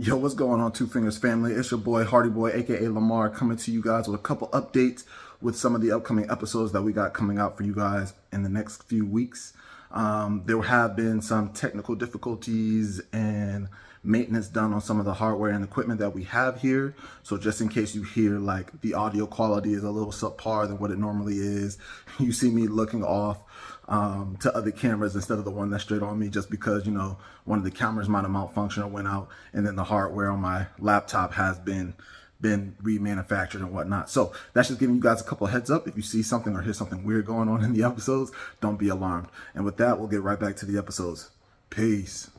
Yo, what's going on, Two Fingers family? It's your boy, Hardy Boy, aka Lamar, coming to you guys with a couple updates with some of the upcoming episodes that we got coming out for you guys in the next few weeks. There have been some technical difficulties and maintenance done on some of the hardware and equipment that we have here. So just in case you hear like the audio quality is a little subpar than what it normally is, you see me looking off to other cameras instead of the one that's straight on me, just because, you know, one of the cameras might have malfunctioned or went out, and then the hardware on my laptop has been remanufactured and whatnot. So that's just giving you guys a couple of heads up. If you see something or hear something weird going on in the episodes, don't be alarmed. And with that, we'll get right back to the episodes. Peace.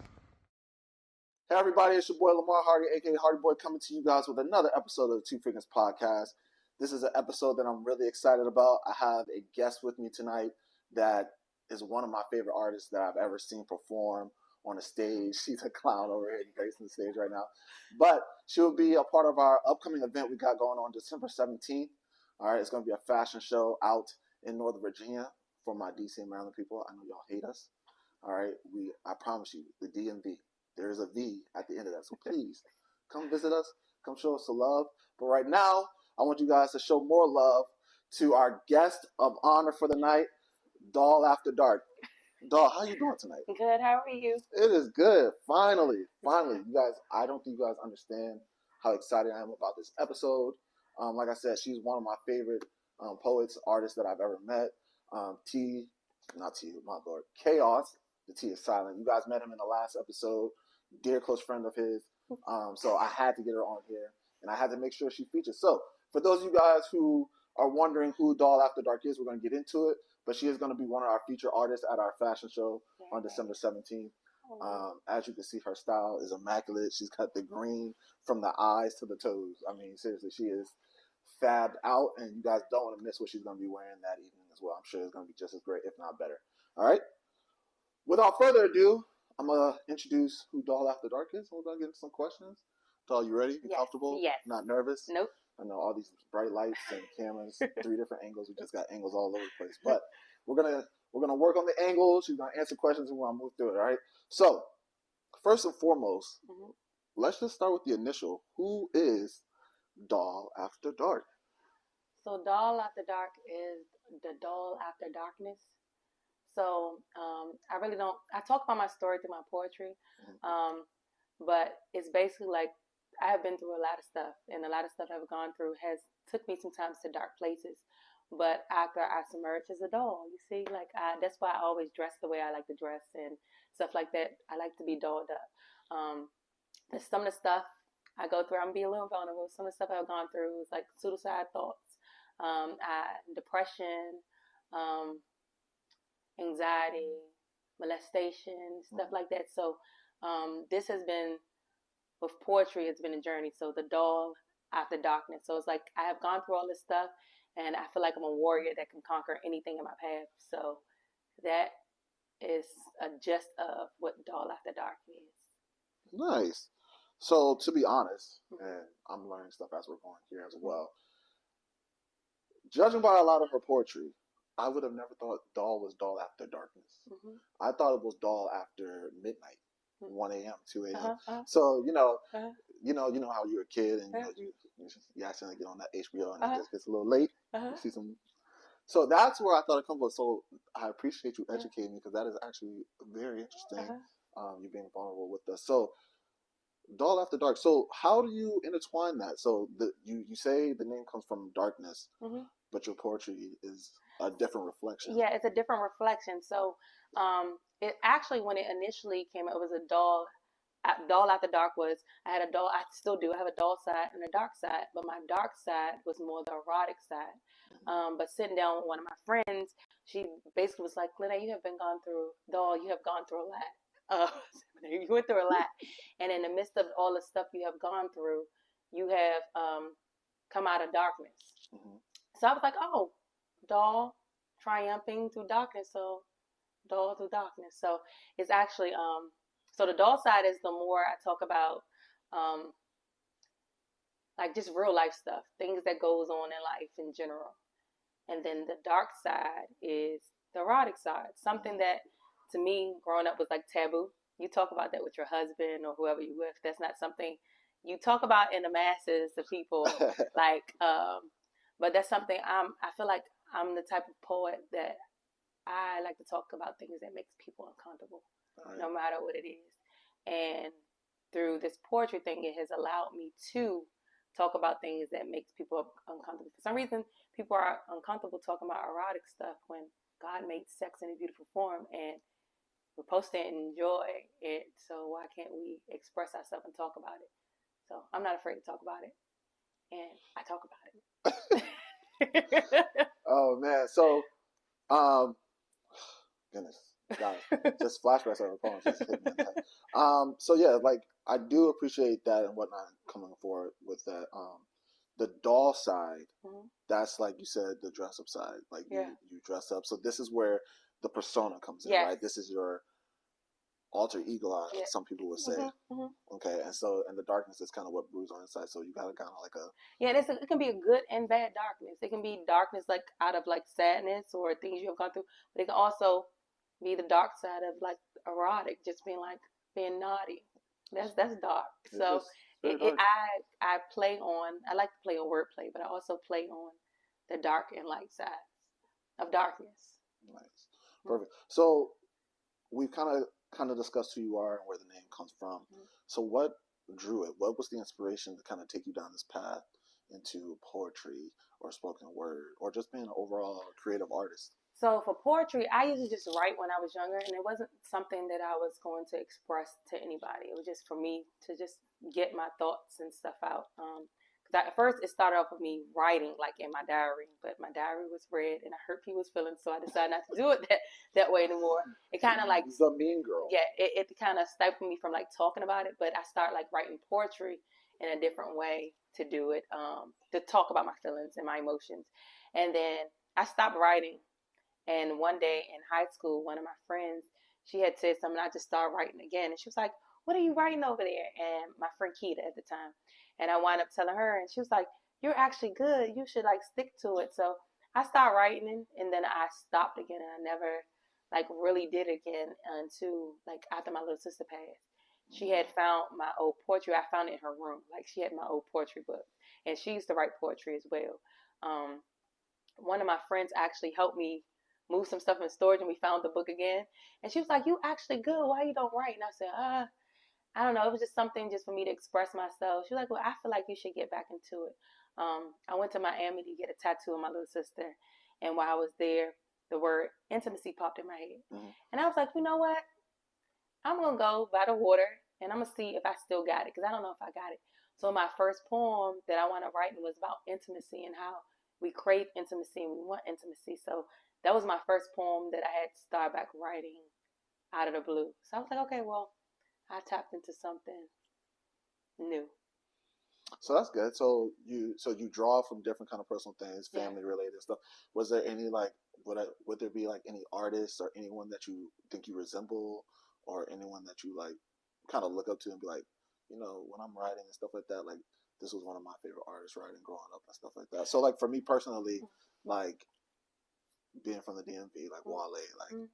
Hey everybody, it's your boy Lamar Hardy, aka Hardy Boy, coming to you guys with another episode of the Two Fingers Podcast. This is an episode that I'm really excited about. I have a guest with me tonight that is one of my favorite artists that I've ever seen perform on a stage. She's a clown over here gracing the stage right now. But she'll be a part of our upcoming event we got going on December 17th. All right, it's going to be a fashion show out in Northern Virginia for my DC and Maryland people. I know y'all hate us. All right, I promise you, the DMV. There is a V at the end of that. So please come visit us. Come show us some love. But right now, I want you guys to show more love to our guest of honor for the night, Doll After Dark. Doll, how you doing tonight? Good. How are you? It is good. Finally. You guys, I don't think you guys understand how excited I am about this episode. Like I said, she's one of my favorite poets, artists that I've ever met. My lord, Chaos. The T is silent. You guys met him in the last episode. Dear close friend of his. So I had to get her on here, and I had to make sure she features. So for those of you guys who are wondering who Doll After Dark is, we're going to get into it. But she is going to be one of our featured artists at our fashion show on December 17th. As you can see, her style is immaculate. She's got the green from the eyes to the toes. I mean, seriously, she is fabbed out, and you guys don't want to miss what she's going to be wearing that evening as well. I'm sure it's going to be just as great, if not better. All right? Without further ado, I'm going to introduce who Doll After Dark is. We're going to get into some questions. Doll, you ready? You comfortable? Yes. Not nervous? Nope. I know all these bright lights and cameras, 3 different angles. We just got angles all over the place. But we're gonna work on the angles. She's gonna answer questions and we're gonna move through it, all right? So, first and foremost, let's just start with the initial. Who is Doll After Dark? So Doll After Dark is the doll after darkness. So I really don't. I talk about my story through my poetry, but it's basically like I have been through a lot of stuff, and a lot of stuff I've gone through has took me sometimes to dark places. But after I submerge as a doll, you see, like that's why I always dress the way I like to dress and stuff like that. I like to be dolled up. Some of the stuff I go through, I'm gonna be a little vulnerable. Some of the stuff I've gone through is like suicide thoughts, depression, anxiety, molestation, stuff like that. So this has been, with poetry, it's been a journey. So the doll after darkness. So it's like I have gone through all this stuff, and I feel like I'm a warrior that can conquer anything in my path. So that is a gist of what Doll After Dark is. Nice. So to be honest, and I'm learning stuff as we're going here as well, judging by a lot of her poetry, I would have never thought Doll was Doll After Darkness. I thought it was Doll After Midnight. 1 a.m., 2 a.m. So you know how you're a kid and you accidentally get on that HBO and it just gets a little late. You see some. So that's where I thought it comes from. So I appreciate you educating me, because that is actually very interesting. You being vulnerable with us. So Doll After Dark. So how do you intertwine that? So you say the name comes from darkness, but your poetry is a different reflection. Yeah, it's a different reflection. So it actually, when it initially came out, it was a doll. Doll After Dark was, I had a doll, I still do, I have a doll side and a dark side, but my dark side was more the erotic side. But sitting down with one of my friends, she basically was like, Lene, you have gone through a lot. You went through a lot. And in the midst of all the stuff you have gone through, you have come out of darkness. So I was like, oh, doll triumphing through darkness, so doll through darkness. So it's actually so the doll side is the more I talk about like just real life stuff, things that goes on in life in general. And then the dark side is the erotic side, something that to me growing up was like taboo. you talk about that with your husband or whoever you with. That's not something you talk about in the masses of people. Like, but that's something I feel like I'm the type of poet that I like to talk about things that makes people uncomfortable, no matter what it is. And through this poetry thing, it has allowed me to talk about things that makes people uncomfortable. For some reason, people are uncomfortable talking about erotic stuff when God made sex in a beautiful form, and we're supposed to enjoy it. So why can't we express ourselves and talk about it? So I'm not afraid to talk about it, and I talk about it. Oh man, so goodness, guys, just flashbacks of the poems just hit me in the head. So yeah, like I do appreciate that and whatnot coming forward with that. The doll side, that's like you said, the dress up side. Like you dress up. So this is where the persona comes in, right? This is your alter ego, some people would say. Okay, and so and the darkness is kind of what brews on inside. So you got to kind of like it can be a good and bad darkness. It can be darkness like out of like sadness or things you have gone through, but it can also be the dark side of like erotic, just being naughty. That's dark. So I play on. I like to play on wordplay, but I also play on the dark and light sides of darkness. Nice, perfect. So we've kind of discussed who you are and where the name comes from. So what drew it? What was the inspiration to kind of take you down this path into poetry or spoken word or just being an overall creative artist? So for poetry, I used to just write when I was younger, and it wasn't something that I was going to express to anybody. It was just for me to just get my thoughts and stuff out. At first, it started off with me writing like in my diary, but my diary was read and I hurt people's feelings, so I decided not to do it that way anymore. It kind of like the mean girl. Yeah, it kind of stifled me from like talking about it, but I started like writing poetry in a different way to do it, to talk about my feelings and my emotions. And then I stopped writing. And one day in high school, one of my friends, she had said something. I just started writing again. And she was like, "What are you writing over there?" And my friend Keita at the time. And I wound up telling her, and she was like, "You're actually good. You should like stick to it." So I started writing, and then I stopped again. And I never like really did it again until like after my little sister passed. She had found my old poetry. I found it in her room. Like she had my old poetry book. And she used to write poetry as well. One of my friends actually helped me move some stuff in storage, and we found the book again. And she was like, "You actually good. Why you don't write?" And I said, I don't know. It was just something just for me to express myself. She was like, "Well, I feel like you should get back into it." I went to Miami to get a tattoo of my little sister. And while I was there, the word intimacy popped in my head. And I was like, you know what? I'm going to go by the water and I'm going to see if I still got it, because I don't know if I got it. So my first poem that I wound up writing was about intimacy and how we crave intimacy and we want intimacy. So that was my first poem that I had to start back writing out of the blue. So I was like, okay, well, I tapped into something new. So that's good. So you draw from different kind of personal things, family related stuff. Was there any like would there be like any artists or anyone that you think you resemble, or anyone that you like kind of look up to and be like, when I'm writing and stuff like that, like this was one of my favorite artists writing growing up and stuff like that. So like for me personally, like being from the DMV, like Wale, like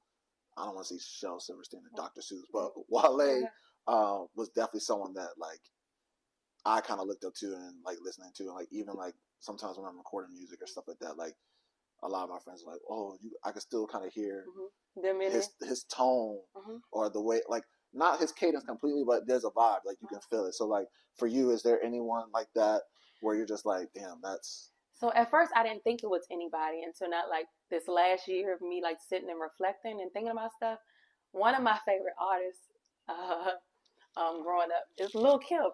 I don't want to see Shel Silverstein and Dr. Seuss, but Wale was definitely someone that like I kind of looked up to and like listening to, and like even like sometimes when I'm recording music or stuff like that, like a lot of my friends are like, "Oh, I can still kind of hear his tone or the way, like not his cadence completely, but there's a vibe, like you can feel it." So like for you, is there anyone like that where you're just like, "Damn, that's." So at first I didn't think it was anybody until not like this last year of me like sitting and reflecting and thinking about stuff. One of my favorite artists growing up is Lil' Kim,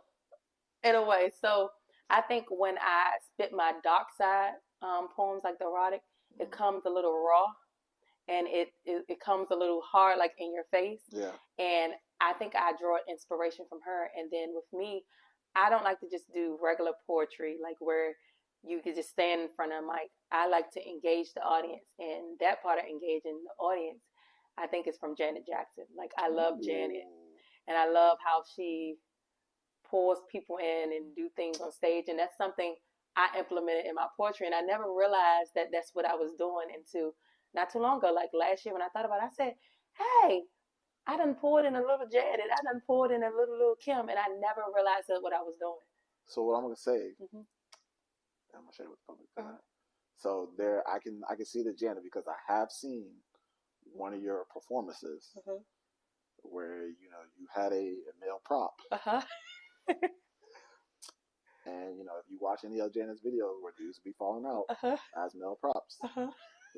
in a way. So I think when I spit my dark side poems, like the erotic, it comes a little raw, and it comes a little hard, like in your face. Yeah. And I think I draw inspiration from her. And then with me, I don't like to just do regular poetry, like where you could just stand in front of a mic. I like to engage the audience, and that part of engaging the audience, I think, is from Janet Jackson. Like I love Janet, and I love how she pulls people in and do things on stage, and that's something I implemented in my poetry, and I never realized that that's what I was doing until not too long ago. Like last year when I thought about it, I said, hey, I done poured in a little Janet. I done poured in a little Kim, and I never realized what I was doing. So what I'm gonna say, Mm-hmm. I'm gonna share with the public. So there, I can see the Janet because I have seen one of your performances where you had a male prop. And if you watch any of Janet's videos where dudes be falling out as male props.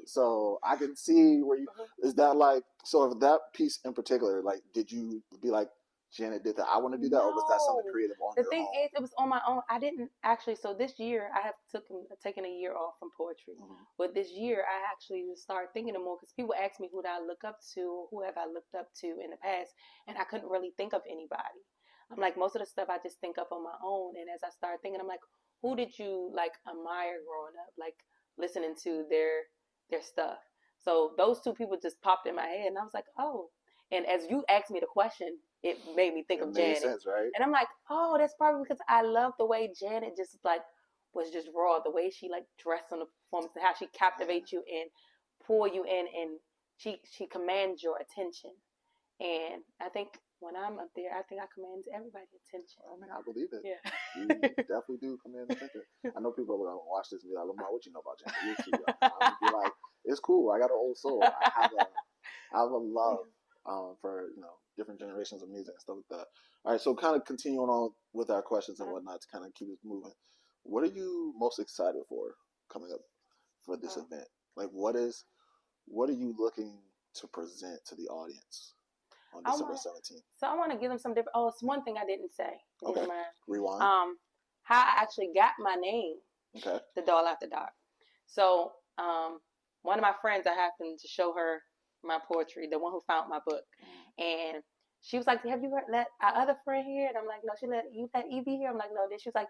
So I can see where you is that like so if that piece in particular, like did you be like Janet did that? I want to do that, or was that something creative on your own? The thing is, it was on my own. I didn't actually. So this year, I have taken a year off from poetry. But this year, I actually started thinking more because people ask me who did I look up to, who have I looked up to in the past, and I couldn't really think of anybody. I'm like most of the stuff I just think up on my own, and as I started thinking, I'm like, who did you like admire growing up, like listening to their stuff? So those two people just popped in my head, and I was like, oh. And as you asked me the question, it made me think of Janet. Sense, right? And I'm like, oh, that's probably because I love the way Janet just like was just raw, the way she like dressed on the performance, and how she captivates you and pull you in, and she commands your attention. And I think when I'm up there, I think I command everybody's attention. I mean, I believe it. Yeah. You definitely do command attention. I know people will watch this and be like, Lamar, what you know about Janet? You're too young. I'm be like, it's cool. I got an old soul. I have a love for different generations of music and stuff like that. All right, so kind of continuing on with our questions and whatnot to kind of keep us moving. What are you most excited for coming up for this event? Like, what are you looking to present to the audience on December 17th? So I want to give them some different. Oh, it's one thing I didn't say. Okay. Rewind. How I actually got my name. Okay. The Doll After Dark. So one of my friends, I happened to show her my poetry, the one who found my book, and she was like, "Have you let our other friend hear?" And I'm like, "No." She let Evie hear. I'm like, "No." Then she was like,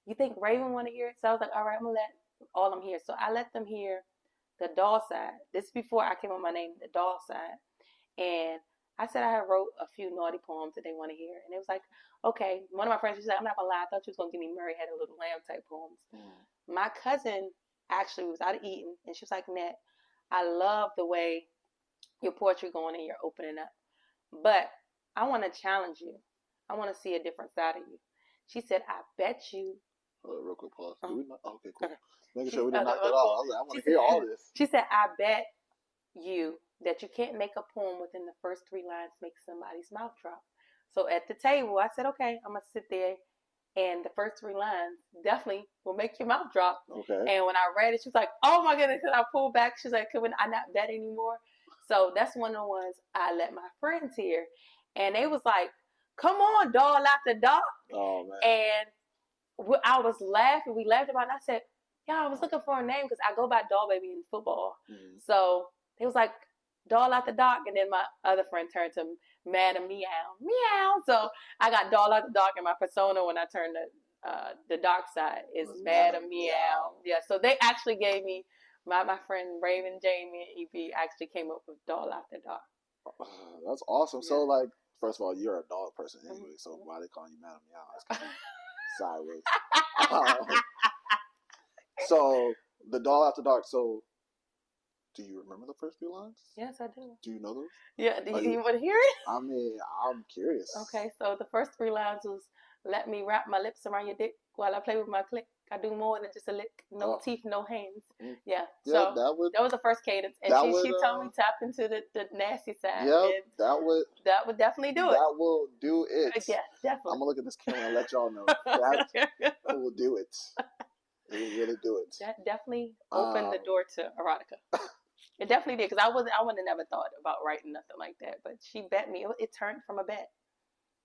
"You think Raven want to hear it?" So I was like, "All right, I'm gonna let all of them hear." So I let them hear the doll side. This is before I came up with my name, the doll side, and I said I had wrote a few naughty poems that they want to hear, and it was like, okay. One of my friends, she said, "I'm not gonna lie, I thought you was gonna give me Murray Had a Little Lamb type poems." My cousin actually was out of eating, and she was like, "Nat, I love the way your poetry going and you're opening up, but I want to challenge you. I want to see a different side of you." She said, "I bet you." Real quick pause. Okay, cool. Making sure we didn't knock that off. I want to hear all this. She said, "I bet you that you can't make a poem within the first 3 lines make somebody's mouth drop." So at the table, I said, "Okay, I'm gonna sit there, and the first 3 lines definitely will make your mouth drop." Okay. And when I read it, she was like, "Oh my goodness!" And I pulled back. She's like, "Could I not bet anymore?" So that's one of the ones I let my friends hear, and they was like, "Come on, Doll After Dark." Oh man. And I was laughing. We laughed about it. And I said, "Yeah, I was looking for a name because I go by Doll Baby in football." So they was like, "Doll After Dark," and then my other friend turned to Madam Meow. Meow. So I got Doll After Dark, and my persona when I turned the dark side is Madam Meow. Yeah, so they actually gave me, my friend Raven, Jamie, and Evie actually came up with Doll After Dark. That's awesome. Yeah. So like, first of all, you're a dog person anyway, so why they calling you Madam Meow? That's kind of sideways. So the Doll After Dark. So do you remember the first 3 lines? Yes, I do. Do you know those? Yeah. Do you want to hear it? I mean, I'm curious. Okay, so the first 3 lines was, "Let me wrap my lips around your dick while I play with my click. I do more than just a lick. No teeth, no hands." Yeah. So that was the first cadence, and she told me tap into the nasty side. Yeah, that would definitely do it. That will do it. Yeah, definitely. I'm gonna look at this camera and let y'all know that will do it. It will really do it. That definitely opened the door to erotica. It definitely did, because I wouldn't have never thought about writing nothing like that. But she bet me. It turned from a bet.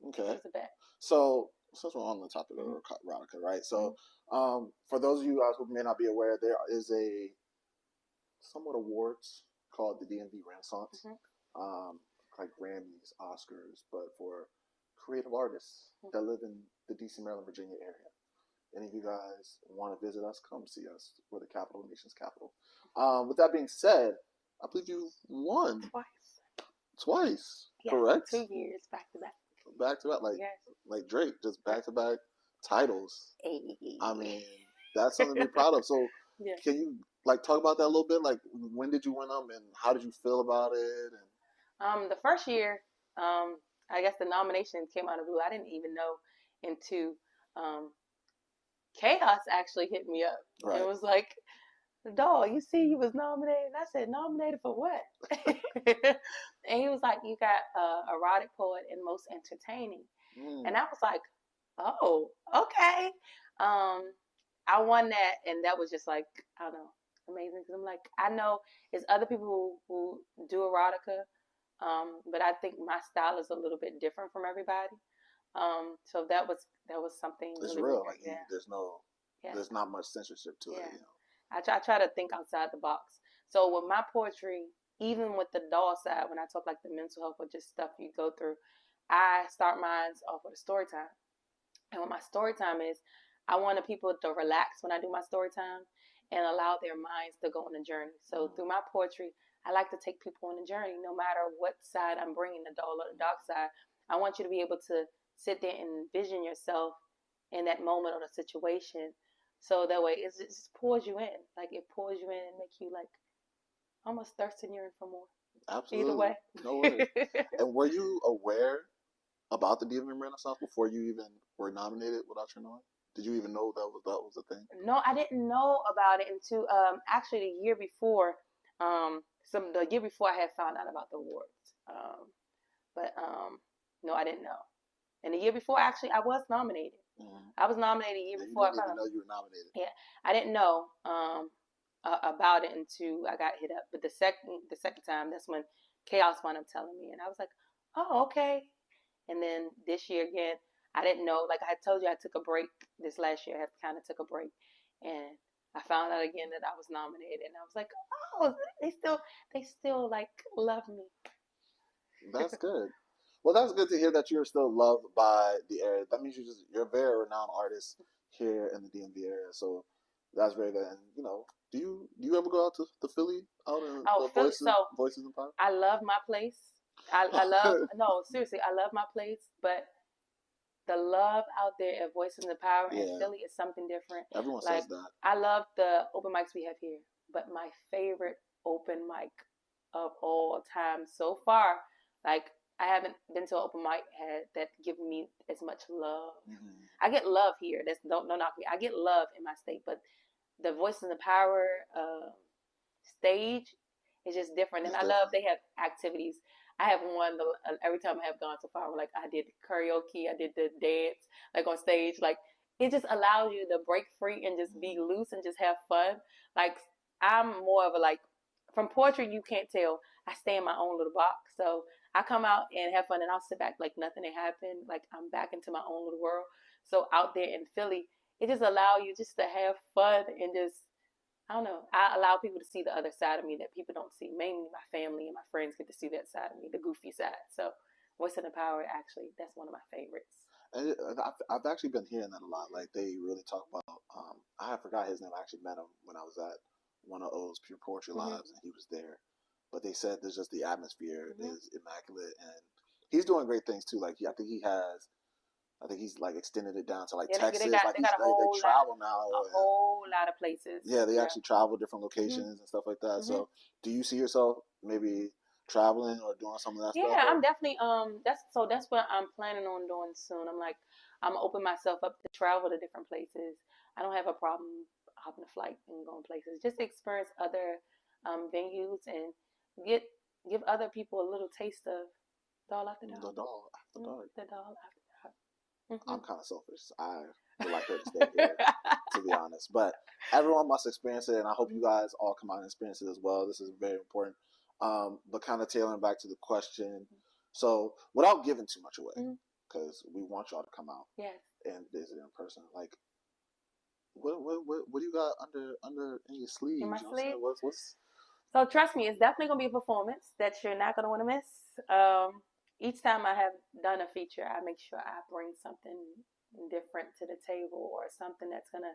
Okay. It was a bet. So since we're on the topic of erotica, right? So for those of you guys who may not be aware, there is a somewhat awards called the DMV Renaissance, like Grammys, Oscars, but for creative artists that live in the DC, Maryland, Virginia area. Any of you guys want to visit us, come see us. We're the capital, nation's capital. With that being said, I believe you won twice. Yeah, correct? 2 years back to back. Back to back, like Drake, just back to back titles. Hey. I mean, that's something to be proud of. So, can you talk about that a little bit? Like, when did you win them, and how did you feel about it? And the first year, I guess the nomination came out of blue. I didn't even know into Chaos actually hit me up. Right. It was like, dog, you see you was nominated. And I said, nominated for what? And he was like, you got erotic poet and most entertaining. And I was like, oh, okay. I won that, and that was just like, I don't know, amazing. Because I'm like, I know there's other people who do erotica, but I think my style is a little bit different from everybody. So that was something. It's really real. weird. Like there's not much censorship to it. I try to think outside the box. So with my poetry, even with the doll side, when I talk like the mental health or just stuff you go through, I start mine off with a story time. And what my story time is, I want people to relax when I do my story time and allow their minds to go on a journey. So through my poetry, I like to take people on a journey, no matter what side I'm bringing, the doll or the dark side. I want you to be able to sit there and envision yourself in that moment or the situation. So that way it just pours you in. Like it pours you in and make you like almost thirsting yearning for more. Absolutely. Either way. No worries. And were you aware about the Diva Renaissance before you even were nominated without your knowing? Did you even know that was a thing? No, I didn't know about it until actually the year before. The year before I had found out about the awards. But no, I didn't know. And the year before, actually, I was nominated. I was nominated a year before. You didn't even know you were nominated. Yeah, I didn't know about it until I got hit up. But the second time, that's when Chaos wound up telling me, and I was like, oh, okay. And then this year again, I didn't know. Like I told you, I took a break this last year. I kind of took a break, and I found out again that I was nominated, and I was like, oh, they still like love me. That's good. Well, that's good to hear that you're still loved by the area. That means you're a very renowned artist here in the DMV area. So that's very good. And do you ever go out to Philly out in the Philly, Voices and Power? I love my place. I love no, seriously, I love my place, but the love out there at Voices and Power in Philly is something different. Everyone says that. I love the open mics we have here, but my favorite open mic of all time so far, like I haven't been to an open mic that given me as much love. I get love here. Don't knock me. I get love in my state, but the Voices and Power stage is just different. And I love they have activities. I have one every time I have gone so far. Like I did karaoke, I did the dance, like on stage. Like it just allows you to break free and just be loose and just have fun. Like I'm more of a from poetry you can't tell. I stay in my own little box. So I come out and have fun and I'll sit back like nothing had happened. Like I'm back into my own little world. So out there in Philly, it just allows you just to have fun and just I don't know. I allow people to see the other side of me that people don't see. Mainly my family and my friends get to see that side of me, the goofy side. So Voice of the Power, actually, that's one of my favorites. And I've actually been hearing that a lot. Like they really talk about. I forgot his name. I actually met him when I was at one of those Pure Poetry Lives, and he was there. But they said there's just the atmosphere is immaculate, and he's doing great things too. Like I think he's like extended it down to Texas. They travel now. A whole lot of places. Yeah, they actually travel different locations and stuff like that. So, do you see yourself maybe traveling or doing some of that stuff? Yeah, I'm definitely that's what I'm planning on doing soon. I'm open myself up to travel to different places. I don't have a problem hopping a flight and going places. Just to experience other venues and give other people a little taste of Doll After Dark. The Doll After Dark. The Doll After Dark. I'm kind of selfish. I would like her to stay here, to be honest. But everyone must experience it, and I hope you guys all come out and experience it as well. This is very important. But kind of tailing back to the question, so without giving too much away, because we want y'all to come out and visit in person. Like, what do you got under in your sleeve? In my sleeve? What's So trust me, it's definitely gonna be a performance that you're not gonna want to miss. Each time I have done a feature, I make sure I bring something different to the table or something that's going to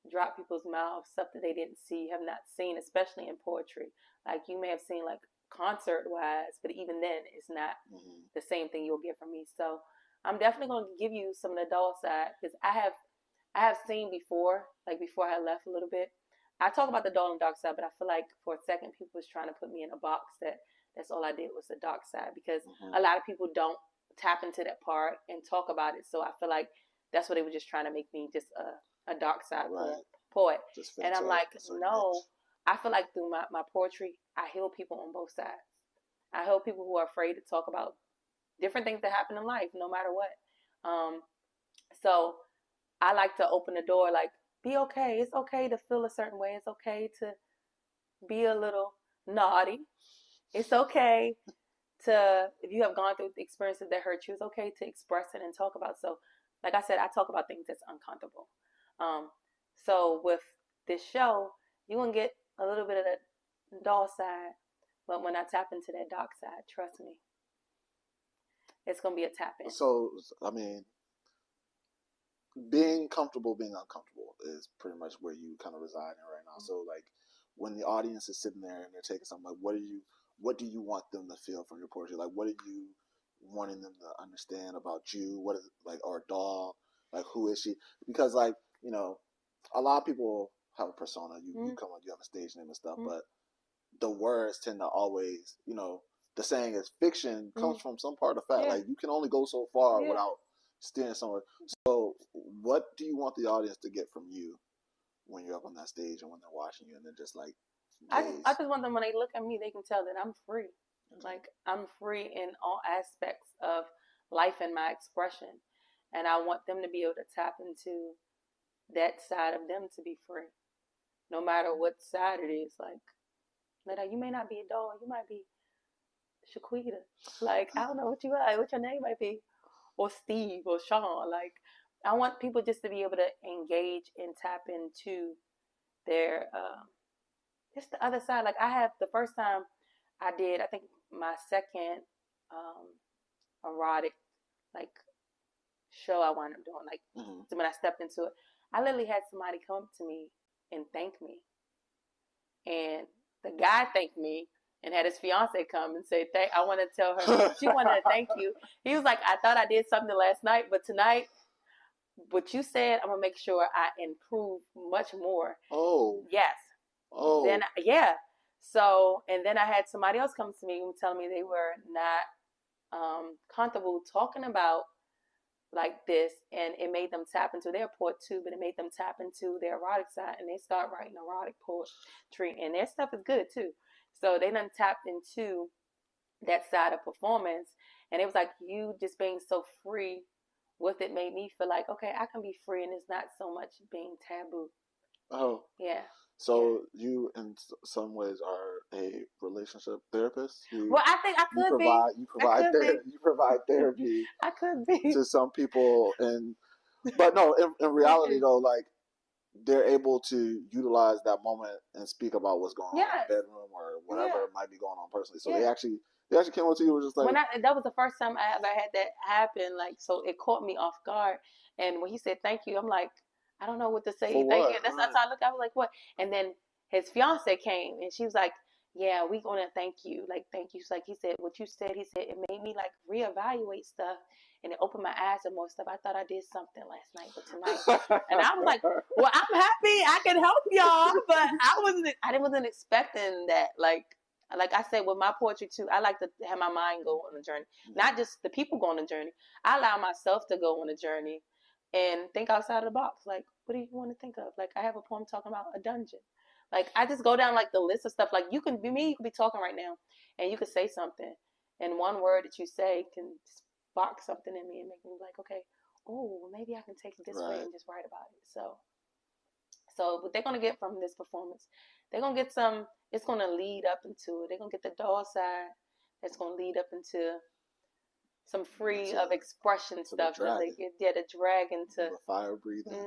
drop people's mouths, stuff that they didn't see, have not seen, especially in poetry. Like you may have seen concert-wise, but even then it's not the same thing you'll get from me. So I'm definitely going to give you some of the doll side because I have seen before, before I left a little bit. I talk about the doll and dark side, but I feel like for a second people was trying to put me in a box that That's all I did was the dark side, because Mm-hmm. a lot of people don't tap into that part and talk about it. So I feel like that's what they were just trying to make me just a dark side poet. And I'm like, no, I feel like through my poetry, I heal people on both sides. I help people who are afraid to talk about different things that happen in life, no matter what. So I like to open the door, like, be okay. It's okay to feel a certain way. It's okay to be a little naughty. It's okay to, if you have gone through experiences that hurt you, it's okay to express it and talk about. So, like I said, I talk about things that's uncomfortable. So with this show, you're going to get a little bit of the doll side, but when I tap into that dark side, trust me, it's going to be a tap in. So, I mean, being comfortable, being uncomfortable is pretty much where you kind of reside in right now. Mm-hmm. So, like, when the audience is sitting there and they're taking something, like, what do you want them to feel from your poetry? Like, what are you wanting them to understand about you? What is it, like, or doll? Like, who is she? Because, like, you know, a lot of people have a persona. You come on, you have a stage name and stuff, but the words tend to always, you know, the saying is fiction comes from some part of fact. Yeah. Like, you can only go so far without steering somewhere. So what do you want the audience to get from you when you're up on that stage and when they're watching you and they're just like, I just want them, when they look at me, they can tell that I'm free. Okay. Like, I'm free in all aspects of life and my expression. And I want them to be able to tap into that side of them to be free. No matter what side it is. Like, you may not be a doll, you might be Shaquita. Like, I don't know what you are, what your name might be. Or Steve or Sean. Like, I want people just to be able to engage and tap into their just the other side. Like, I have, the first time I did, I think my second erotic like show I wound up doing, like when I stepped into it, I literally had somebody come up to me and thank me. And the guy thanked me and had his fiance come and say, I want to tell her, she wanted to thank you. He was like, I thought I did something last night, but tonight, what you said, I'm going to make sure I improve much more. Oh. Yes. Oh. Then, yeah. So, and then I had somebody else come to me and tell me they were not comfortable talking about like this, and it made them tap into their poet too, but it made them tap into their erotic side, and they start writing erotic poetry, and their stuff is good too. So they done tapped into that side of performance, and it was like, you just being so free with it made me feel like, okay, I can be free, and it's not so much being taboo. Oh. Yeah. So you, in some ways, are a relationship therapist. Well, I think I could be. You provide therapy. I could be to some people, but no, in reality though, like, they're able to utilize that moment and speak about what's going on in the bedroom or whatever might be going on personally. So they actually came up to you and was just like, that was the first time I ever had that happen. Like, so it caught me off guard. And when he said thank you, I'm like, I don't know what to say. Thank you. That's how I look. I was like, what? And then his fiance came and she was like, yeah, we gonna thank you. Like, thank you. She's like, he said, what you said, he said, it made me like reevaluate stuff, and it opened my eyes to more stuff. I thought I did something last night, but tonight. And I was like, well, I'm happy I can help y'all, but I wasn't expecting that. Like I said, with my poetry too, I like to have my mind go on a journey. Not just the people go on a journey. I allow myself to go on a journey and think outside of the box. Like, what do you want to think of? Like, I have a poem talking about a dungeon. Like, I just go down like the list of stuff. Like, you can be talking right now, and you could say something, and one word that you say can spark something in me and make me like, okay, oh, maybe I can take it this way and just write about it. So what they're gonna get from this performance, they're gonna get some. It's gonna lead up into it. They're gonna get the doll side. That's gonna lead up into some free of expression stuff. The dragon to the fire breathing.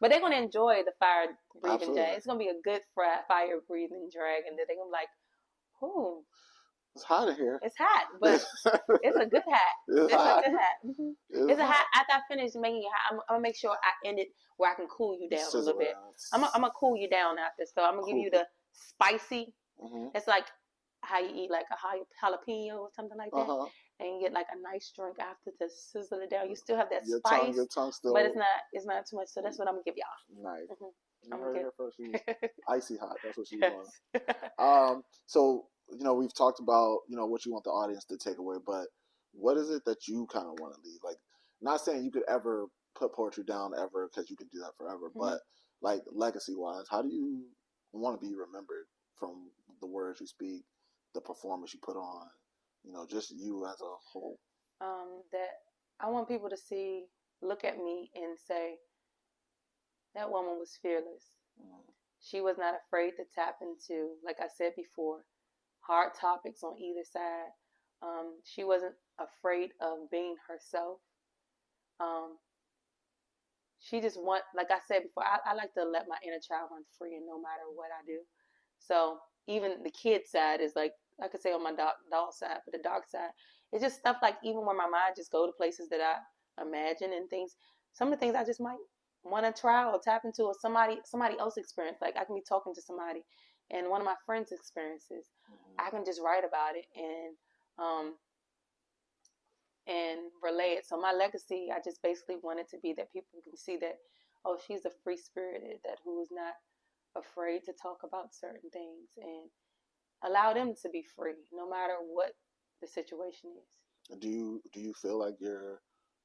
But they're gonna enjoy the fire breathing dragon. It's gonna be a good fire breathing dragon that they're gonna be like, ooh, it's hot in here. It's hot, but it's a good hat. It's a good hat. Mm-hmm. It's a hat. After I finish making it hot, I'm gonna make sure I end it where I can cool you down a little bit. I'm gonna cool you down after. So I'm gonna give you the spicy. It's like how you eat like a jalapeno or something like that. And you get like a nice drink after to sizzle it down. You still have that spice, your tongue still, but it's not too much. So that's what I'm gonna give y'all. Nice. You heard her first. She's icy hot. That's what she's doing. So we've talked about, what you want the audience to take away, but what is it that you kind of want to leave? Like, not saying you could ever put poetry down ever, because you can do that forever, but like legacy wise, how do you want to be remembered from the words you speak, the performance you put on, just you as a whole? That I want people to look at me and say, that woman was fearless. She was not afraid to tap into, like I said before, hard topics on either side. She wasn't afraid of being herself. She just like I said before, I like to let my inner child run free, and no matter what I do. So even the kid side is like I could say on my doll side, but the dark side, it's just stuff like even when my mind just go to places that I imagine and things. Some of the things I just might want to try or tap into, or somebody else experience. Like I can be talking to somebody, and one of my friends' experiences, I can just write about it and relay it. So my legacy, I just basically wanted to be that people can see that, oh, she's a free spirited, that who is not afraid to talk about certain things and allow them to be free, no matter what the situation is. Do you feel like you're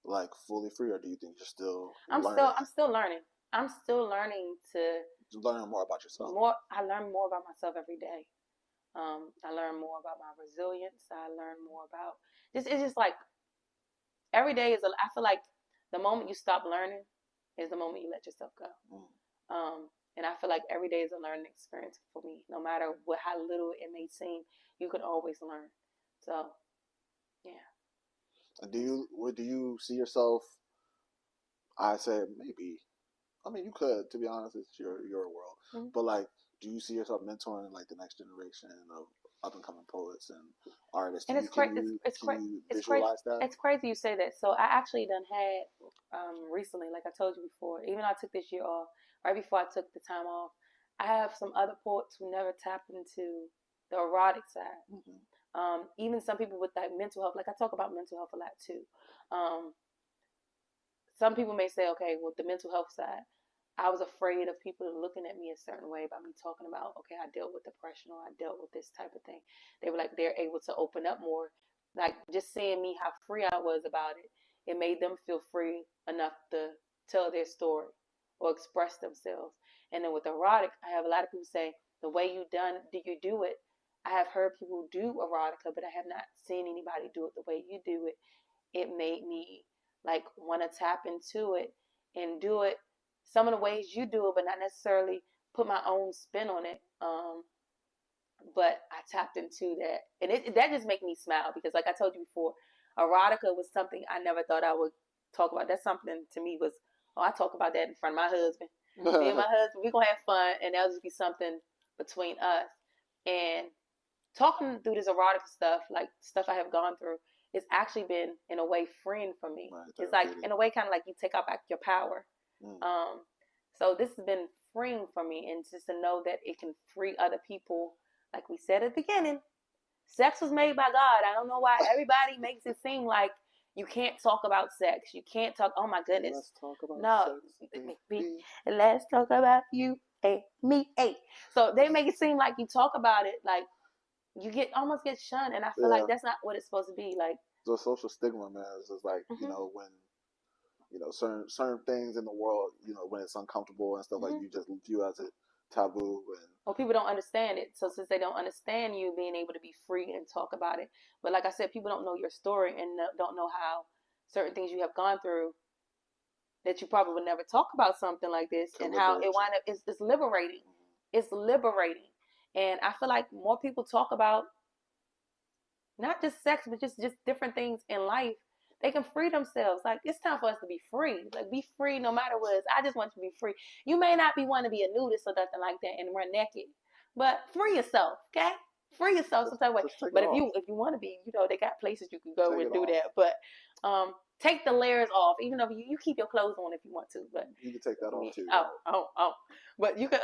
like fully free, or do you think you're still learning? I'm still learning. I'm still learning to learn more about yourself. I learn more about myself every day. I learn more about my resilience. I learn more about it's just like every day I feel like the moment you stop learning is the moment you let yourself go. And I feel like every day is a learning experience for me. No matter how little it may seem, you can always learn. So, yeah. Do you see yourself? I say maybe. I mean, you could. To be honest, it's your world. But like, do you see yourself mentoring like the next generation of up and coming poets and artists? And it's crazy. It's crazy you say that. So I actually done had recently, like I told you before, even though I took this year off, right before I took the time off, I have some other poets who never tapped into the erotic side. Even some people with that mental health, like I talk about mental health a lot too. Some people may say, okay, with the mental health side, I was afraid of people looking at me a certain way by me talking about, okay, I dealt with depression or I dealt with this type of thing. They were like, they're able to open up more. Like just seeing me, how free I was about it, it made them feel free enough to tell their story or express themselves. And then with erotic, I have a lot of people say, the way you do it? I have heard people do erotica, but I have not seen anybody do it the way you do it. It made me like want to tap into it and do it some of the ways you do it, but not necessarily put my own spin on it. But I tapped into that, and that just made me smile because, like I told you before, erotica was something I never thought I would talk about. That's something to me was, I talk about that in front of my husband. Me and my husband, we're gonna have fun, and that'll just be something between us. And talking through this erotic stuff, like stuff I have gone through, it's actually been in a way freeing for me. Right, it's like in a way kind of like you take out back your power. So this has been freeing for me, and just to know that it can free other people. Like we said at the beginning, sex was made by God. I don't know why everybody makes it seem like you can't talk about sex. You can't talk. Oh my goodness. Let's talk about sex. Let's talk about you and me. Hey. So they make it seem like you talk about it like you almost get shunned, and I feel like that's not what it's supposed to be. Like the social stigma, man, is just like when certain things in the world, when it's uncomfortable and stuff like you just view as a taboo, or people don't understand it. So since they don't understand you being able to be free and talk about it, but like I said, people don't know your story and don't know how certain things you have gone through that you probably would never talk about something like this, and how it wind up. It's liberating. It's liberating. And I feel like more people talk about not just sex, but just different things in life. They can free themselves. Like, it's time for us to be free. Like, be free no matter what. I just want you to be free. You may not want to be a nudist or nothing like that and run naked, but free yourself, okay? Free yourself some type of way. But if you want to be, they got places you can go and do that. But take the layers off, even though you keep your clothes on if you want to. But you can take that off too. Oh. But you can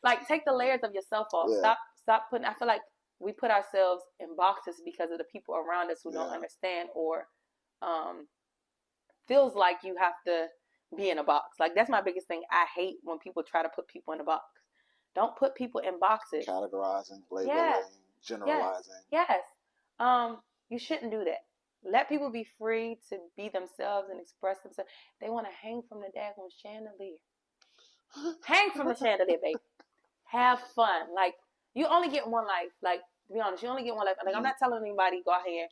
like take the layers of yourself off. Yeah. Stop putting. I feel like we put ourselves in boxes because of the people around us who don't understand or feels like you have to be in a box. Like, that's my biggest thing. I hate when people try to put people in a box. Don't put people in boxes. Categorizing, labeling. generalizing. Yes. You shouldn't do that. Let people be free to be themselves and express themselves. If they want to hang from the daggone chandelier. Hang from the chandelier, baby. Have fun. Like, you only get one life. Like, to be honest, you only get one life. Like, I'm not telling anybody go out here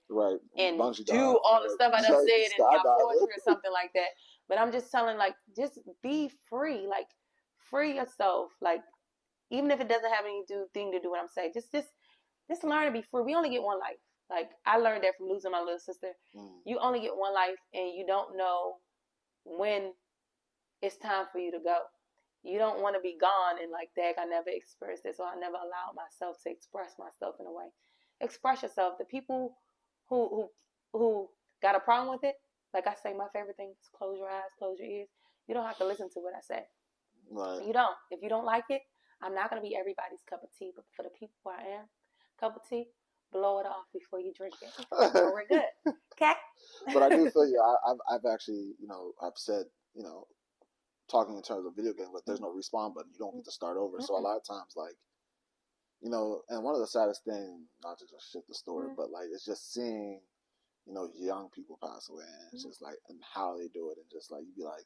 and do all the stuff I done said in my poetry or something like that. But I'm just telling, like, just be free. Like, free yourself. Like, even if it doesn't have anything to do with what I'm saying, just learn to be free. We only get one life. Like, I learned that from losing my little sister. You only get one life, and you don't know when it's time for you to go. You don't want to be gone and like, dang, I never experienced this, so I never allowed myself to express myself in a way. Express yourself. The people who got a problem with it, like I say, my favorite thing is close your eyes, close your ears. You don't have to listen to what I say. Right. You don't. If you don't like it, I'm not going to be everybody's cup of tea, but for the people who I am, cup of tea, blow it off before you drink it. So we're good. Okay? But I do feel you. I've actually, I've said, talking in terms of video games, but there's no respawn button. You don't get to start over. So a lot of times, like, and one of the saddest things, not to just shit the story, but like, it's just seeing, young people pass away, and it's just like, and how they do it, and just like, you'd be like,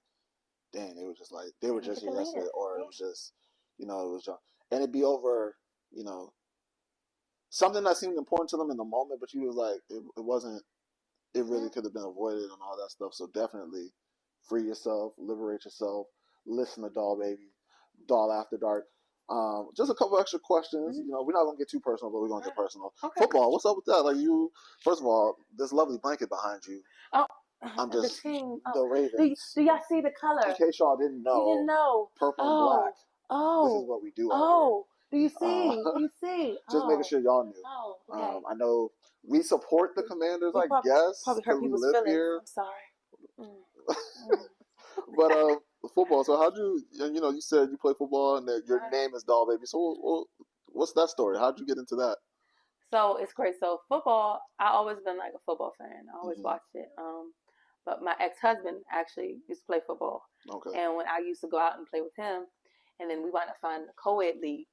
dang, they were just here yesterday, or it was just, it was just, and it'd be over, something that seemed important to them in the moment, but you was like, it wasn't, it really could have been avoided and all that stuff. So definitely free yourself, liberate yourself, listen to Doll Baby, Doll After Dark. Just a couple extra questions. We're not gonna get too personal, but we're gonna get personal. Okay. Football, what's up with that? Like, first of all, this lovely blanket behind you. Oh, I'm just the team. The Ravens. Do y'all see the color? In case y'all didn't know, you didn't know. Purple and black. This is what we do out here. Do you see? Do you see? Just making sure y'all knew. Oh, okay. I know we support the Commanders, I guess, probably hurt people's feelings. Here. I'm sorry. But football. So how'd you? You said you play football and that your name is Doll Baby. So what's that story? How'd you get into that? So it's great. So football, I always been like a football fan. I always watched it. But my ex-husband actually used to play football. Okay. And when I used to go out and play with him, and then we wound up finding a co-ed league,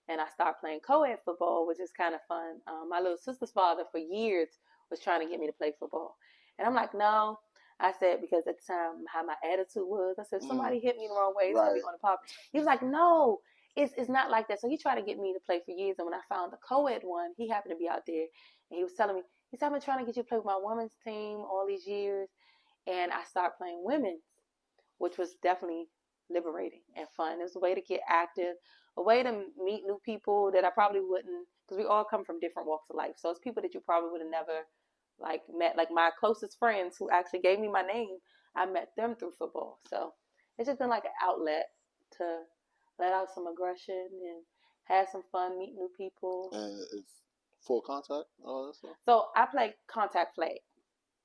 and I started playing co-ed football, which is kind of fun. My little sister's father for years was trying to get me to play football, and I'm like, no. I said, because at the time, how my attitude was, I said, somebody hit me the wrong way, it's going to be on the pop. He was like, no, it's not like that. So he tried to get me to play for years. And when I found the co-ed one, he happened to be out there. And he was telling me, he said, I've been trying to get you to play with my women's team all these years. And I started playing women's, which was definitely liberating and fun. It was a way to get active, a way to meet new people that I probably wouldn't, because we all come from different walks of life. So it's people that you probably would have never met, like my closest friends who actually gave me my name. I met them through football. So it's just been like an outlet to let out some aggression and have some fun, meet new people. And it's full contact, all that stuff? So I play contact flag.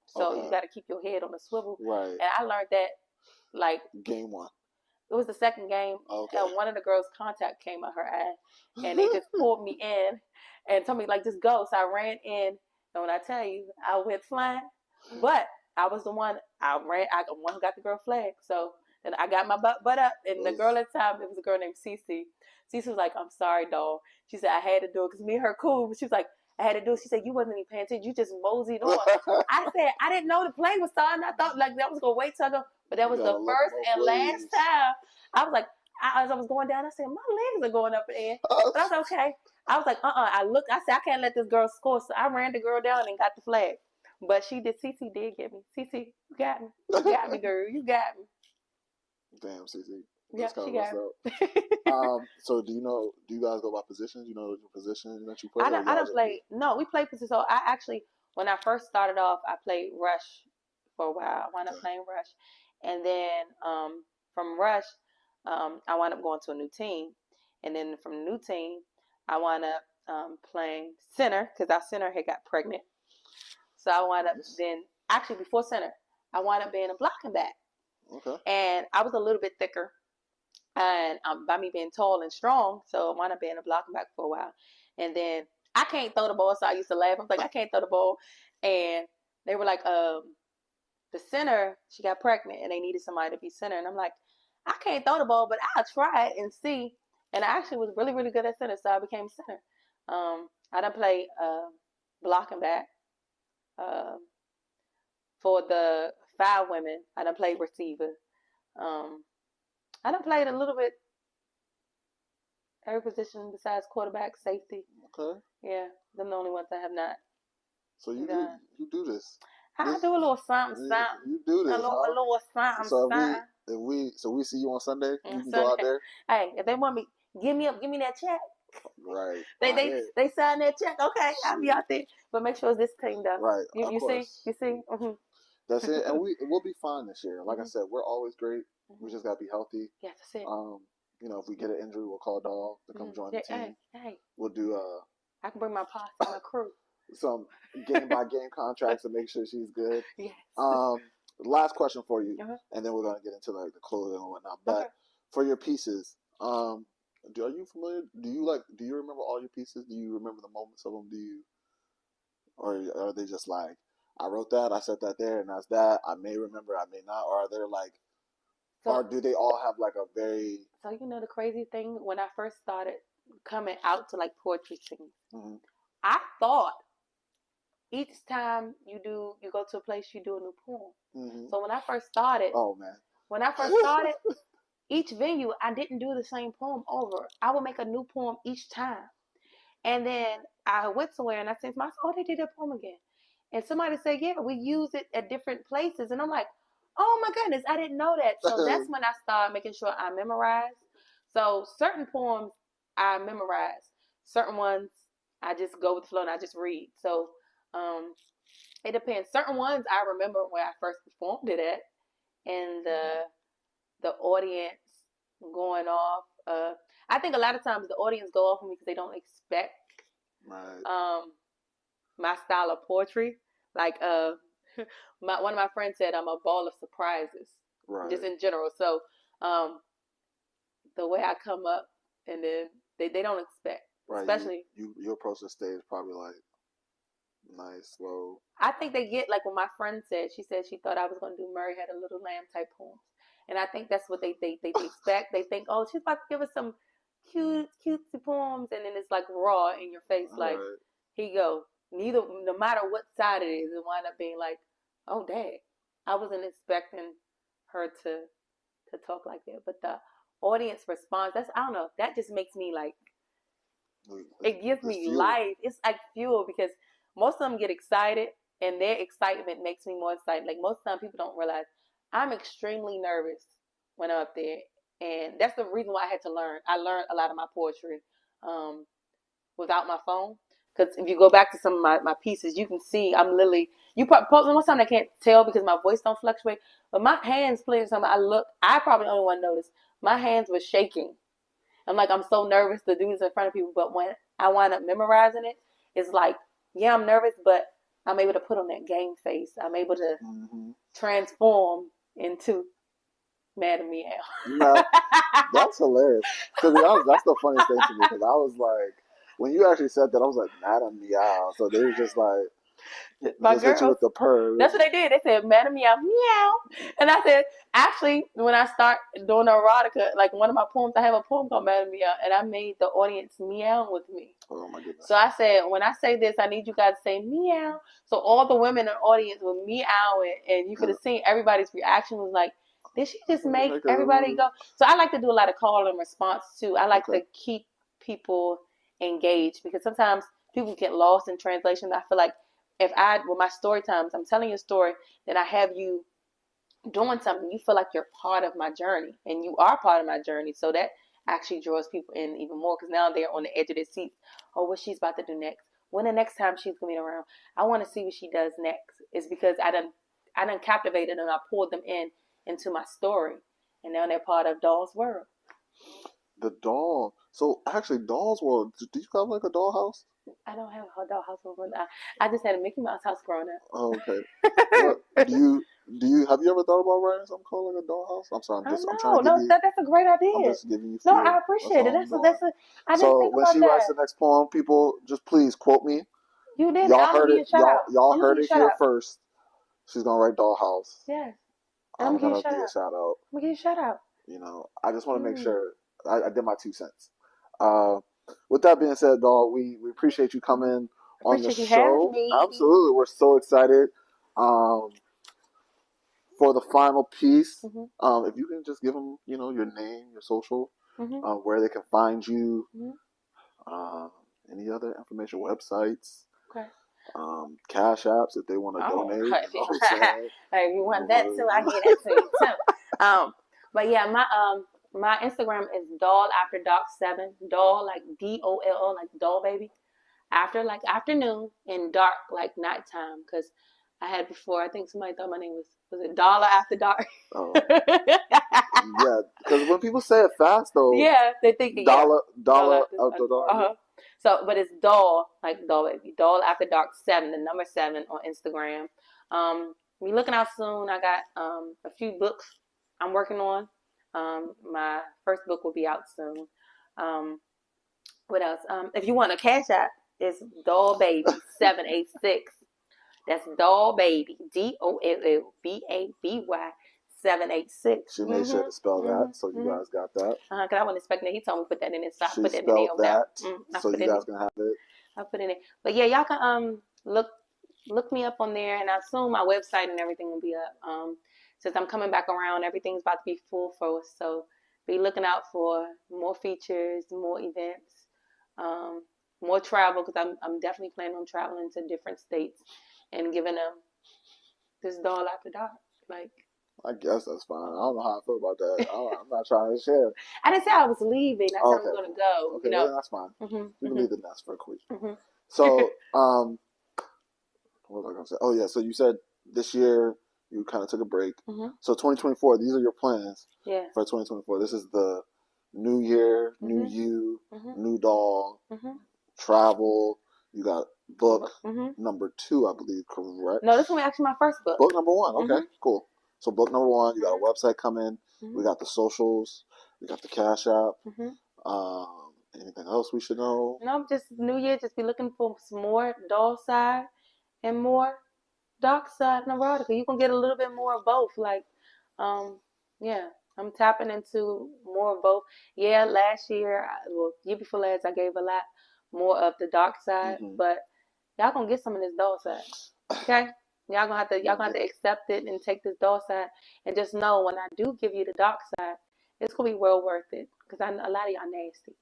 So you got to keep your head on the swivel. Right. And I learned that like game one. It was the second game. Okay. And one of the girls' contact came out her eye, and they just pulled me in and told me, like, just go. So I ran in. And when I tell you, I went flying, but I was the one, I got the one who got the girl flag. So then I got my butt up, and the girl at the time, it was a girl named Cece. Cece was like, I'm sorry, doll. She said, I had to do it, because me and her cool, but she was like, I had to do it. She said, you wasn't even paying attention. You just moseyed on. I said, I didn't know the play was starting. I thought, like, that was going to wait till I go. But that was the first and last time. I was like, as I was going down, I said, my legs are going up in the air. But I was okay. I was like, I looked, I said, I can't let this girl score. So I ran the girl down and got the flag. But Cece did get me. Cece, you got me. You got me, girl. You got me. Damn, Cece. Yeah, she got me. So do you guys go by positions? You know your position that you play? I don't play. No, we play position. So I actually, when I first started off, I played rush for a while. I wound up playing rush. And then from rush, I wound up going to a new team. And then from the new team, I wound up playing center, because our center had got pregnant. So I wound up then, actually before center, I wound up being a blocking back. Okay. And I was a little bit thicker, and by me being tall and strong, so I wound up being a blocking back for a while. And then I can't throw the ball, so I used to laugh. I was like, I can't throw the ball. And they were like, the center, she got pregnant, and they needed somebody to be center. And I'm like, I can't throw the ball, but I'll try it and see. And I actually was really, really good at center, so I became center. I done played block and back. Um, for the 5 women, I done played receiver. Um, I done played a little bit every position besides quarterback, safety. Okay. Yeah, them the only ones I have not So you done. do this. I do a little something, something. You do this, A little something, So something. if we see you on Sunday, you can go Sunday. out there. Hey, if they want me, give me that check. Right. They sign that check. Okay, I'll be out there. But make sure it's this clean though. Right. You see? You see? Mm-hmm. That's it. And we'll be fine this year. Like I said, we're always great. Mm-hmm. We just gotta be healthy. Yeah, that's it. You know, if we get an injury, we'll call Dog to come join the team. Hey. We'll do I can bring my posse and my crew. Some game by game contracts to make sure she's good. Yes. Last question for you, and then we're gonna get into like the clothing and whatnot. But for your pieces, are you familiar? Do you remember all your pieces? Do you remember the moments of them? Or are they just like, I wrote that, I said that there, and that's that. I may remember, I may not. Or are there like, or do they all have like a very? So you know the crazy thing, when I first started coming out to like poetry singing, I thought each time you go to a place, you do a new poem. So when I first started, each venue, I didn't do the same poem over. I would make a new poem each time. And then I went somewhere and I said to myself, oh, they did that poem again. And somebody said, yeah, we use it at different places. And I'm like, oh my goodness, I didn't know that. So that's when I started making sure I memorized. So certain poems I memorize. Certain ones I just go with the flow and I just read. So it depends. Certain ones I remember where I first performed it at, and the audience going off. I think a lot of times the audience go off on me because they don't expect my style of poetry. Like one of my friends said, I'm a ball of surprises, just in general. So the way I come up, and then they don't expect, especially you approach the stage probably like nice, slow. I think they get like what my friend said. She said she thought I was going to do Murray Had a Little Lamb type poems. And I think that's what they expect. They think, oh, she's about to give us some cutesy poems, and then it's like raw in your face, like, here you go. No matter what side it is, it wind up being like, oh, dang, I wasn't expecting her to talk like that. But the audience response, I don't know, that just makes me like, it gives me life. It's like fuel, because most of them get excited, and their excitement makes me more excited. Like most of the time, people don't realize I'm extremely nervous when I'm up there, and that's the reason why I had to learn. I learned a lot of my poetry without my phone, because if you go back to some of my pieces, you can see I'm literally, most time I can't tell because my voice don't fluctuate, but my hands playing something. I probably the only one noticed my hands were shaking. I'm like, I'm so nervous to do this in front of people, but when I wind up memorizing it, it's like, yeah, I'm nervous, but I'm able to put on that game face. I'm able to transform into Madam Meow. No, that's hilarious. To be honest, that's the funniest thing to me, because I was like, when you actually said that, I was like, Madam Meow. So they were just like, my girls, hit you with the purr. That's what they did. They said, Madam Meow, meow. And I said, actually, when I start doing erotica, like one of my poems, I have a poem called Madam Meow, and I made the audience meow with me. Oh my goodness. So I said, when I say this, I need you guys to say meow. So all the women in the audience were meowing, and you could have seen everybody's reaction was like, did she just make everybody go? So I like to do a lot of call and response too. I like to keep people engaged, because sometimes people get lost in translation. I feel like with my story times, I'm telling you a story, then I have you doing something, you feel like you're part of my journey, and you are part of my journey. So that actually draws people in even more, because now they're on the edge of their seats. Oh, what she's about to do next? When the next time she's gonna be around? I want to see what she does next. It's because I done captivated and I pulled them into my story, and now they're part of Doll's world. The doll. So actually, Doll's world. Do you have like a dollhouse? I don't have a dollhouse. I just had a Mickey Mouse house growing up. Oh, okay. What, do you have you ever thought about writing something called like a dollhouse? I'm sorry, I'm trying to give you. That's a great idea. I'm just giving you. No, I appreciate it. I didn't think about that. So when she writes the next poem, people just please quote me. You did. Y'all heard it. Y'all heard it here first. She's gonna write dollhouse. Yes. I'm gonna give you a shout out. I'm gonna give you a shout out. You know, I just want to make sure I did my 2 cents. with that being said, dog, we appreciate you coming on the Appreciate you show. having me. Absolutely, we're so excited. For the final piece, Mm-hmm. if you can just give them, your name, your social, Mm-hmm. where they can find you, Mm-hmm. any other information, websites, Okay. cash apps if they want to Oh, donate. if You know what I'm saying? you want that too, I get that to you too. But yeah, my Instagram is doll after dark 7. Doll like DOLL like doll baby. After like afternoon and dark like nighttime because I had before. I think somebody thought my name was it Dollar After Dark. Oh. Yeah, because when people say it fast though, yeah, they think dollar after dark. So, but it's doll like doll baby. Doll After Dark 7, the number 7 on Instagram. We looking out soon. I got a few books I'm working on. My first book will be out soon. What else? If you want a cash app, it's Doll Baby 786. That's Doll Baby DOLLBABY 786. She made sure to spell that, so you guys got that. Cause I wasn't expecting it. He told me to put that in it, so I She put that in there. that, so you guys can have it. I put it in it. But yeah, y'all can look me up on there, and I assume my website and everything will be up. Since I'm coming back around, everything's about to be full force, so be looking out for more features, more events, more travel, because I'm definitely planning on traveling to different states and giving them this doll after dark. Like, I guess that's fine. I don't know how I feel about that. I'm not trying to share. I didn't say I was leaving. I said I was going to go. Okay, well, that's fine. You can leave the nest for a quick. So, what was I going to say? Oh, yeah. So you said this year you kind of took a break. So 2024, these are your plans for 2024. This is the new year, new you, new doll, travel. You got book number 2, I believe, correct? No, this one actually my first book. Book number 1. Okay, cool. So book number 1, you got a website coming. We got the socials. We got the Cash App. Anything else we should know? No, just New Year. Just be looking for some more doll side and more dark side and erotica. You can get a little bit more of both. Like, yeah, I'm tapping into more of both. Yeah, last year, year before last, I gave a lot more of the dark side, but y'all gonna get some of this doll side. Okay. Y'all gonna have to accept it and take this dark side, and just know when I do give you the dark side, it's gonna be well worth it. Cause a lot of y'all nasty.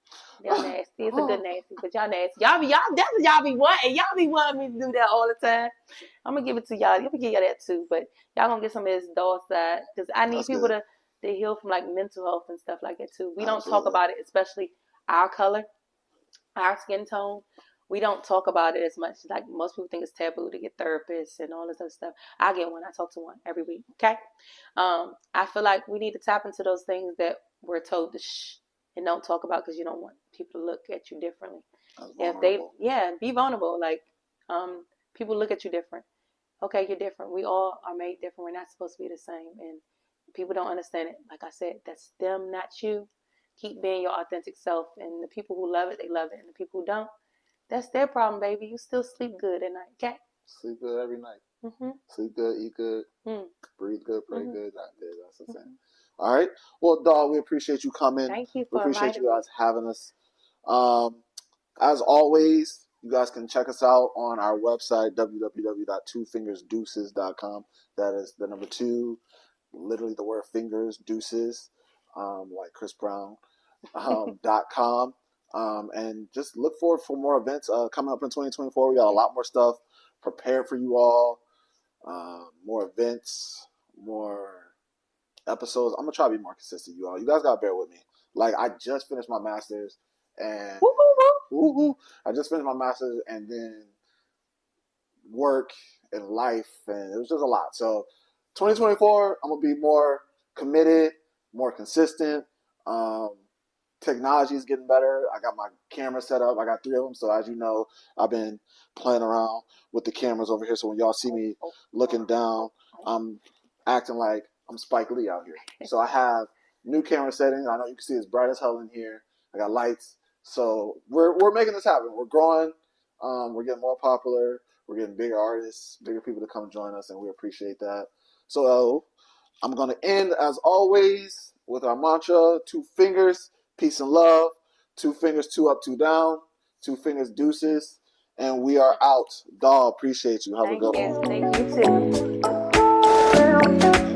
Y'all nasty. It's a good nasty, but y'all nasty. That's what y'all be wanting. Y'all be wanting me to do that all the time. I'm gonna give it to y'all. I'm gonna give y'all that too, but y'all gonna get some of this dark side. Cause I need people to heal from like mental health and stuff like that too. We don't talk about it, especially our color, our skin tone. We don't talk about it as much. Like most people think it's taboo to get therapists and all this other stuff. I get one. I talk to one every week. Okay. I feel like we need to tap into those things that we're told to shh and don't talk about because you don't want people to look at you differently. If they, be vulnerable. Like, people look at you different. Okay, you're different. We all are made different. We're not supposed to be the same. And people don't understand it. Like I said, that's them, not you. Keep being your authentic self. And the people who love it, they love it. And the people who don't, that's their problem, baby. You still sleep good at night, okay? Sleep good every night. Sleep good, eat good, breathe good, pray good. That's the same. All right. Well, dog, we appreciate you coming. Thank you we for appreciate you guys having us. As always, you guys can check us out on our website, www.twofingersdeuces.com. That is the number 2, literally the word fingers, deuces, like Chris Brown, .com. And just look forward for more events coming up in 2024. We got a lot more stuff prepared for you all. More events, more episodes. I'm gonna try to be more consistent, you all. You guys gotta bear with me. Like, I just finished my master's, and I just finished my master's, and then work and life, and it was just a lot. So 2024, I'm gonna be more committed, more consistent. Technology is getting better. I got my camera set up. I got 3 of them. So as you know, I've been playing around with the cameras over here. So when y'all see me looking down, I'm acting like I'm Spike Lee out here. So I have new camera settings. I know you can see it's bright as hell in here. I got lights. So we're making this happen. We're growing. We're getting more popular. We're getting bigger artists, bigger people to come join us, and we appreciate that. So I'm going to end, as always, with our mantra, 2 fingers, peace and love. 2 fingers, 2 up, 2 down. 2 fingers, deuces. And we are out. Doll, appreciate you. Have a good one. Thank you. Thank you too.